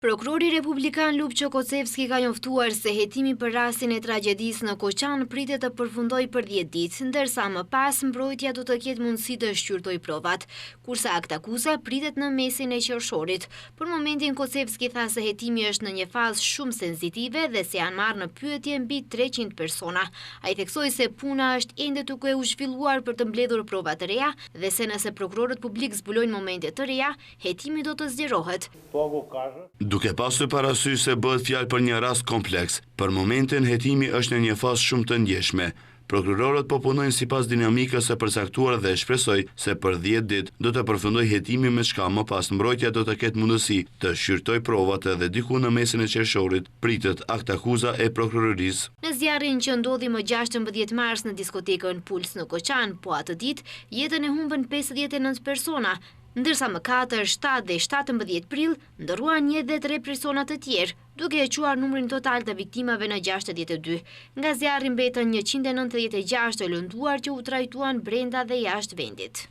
Prokurori Republikan Lupço Kocevski ka njoftuar se hetimi për rastin e tragjedisë në Koçan pritet të përfundojë për 10 ditë, ndërsa më pas mbrojtja do të ketë mundësi të shqyrtojë provat, kurse aktakuza pritet në mesin e qershorit. Për momentin Kocevski tha se hetimi është në një fazë shumë sensitive dhe se janë marrë në pyetje mbi 300 persona. Ai theksoi se puna është ende duke u zhvilluar për të mbledhur prova të reja dhe se nëse prokurorët publik zbulojnë momente të reja, hetimi do të zgjerohet. Duke pasur parasysh se bëhet fjalë për një rast kompleks, për momentin hetimi është në një fazë shumë të ndjeshme. Prokurorët po punojnë sipas dinamikës së përcaktuar dhe shpresoj se për 10 ditë do të përfundojë hetimi, me çka më pas mbrojtja do të ketë mundësi të shqyrtojë provat dhe diku në mesin e qershorit pritet aktakuza e prokurorisë. Në zjarrin që ndodhi më 16 mars në diskotekën Puls në Koçan, po atë ditë jetën e humbën 59 persona, ndërsa më 4, 7 dhe 17 prill ndërruan një dhe 3 persona të tjerë, duke e quar numrin total të viktimave në 62. Nga zjarri mbetën 196 të lënduar që u trajtuan brenda dhe jashtë vendit.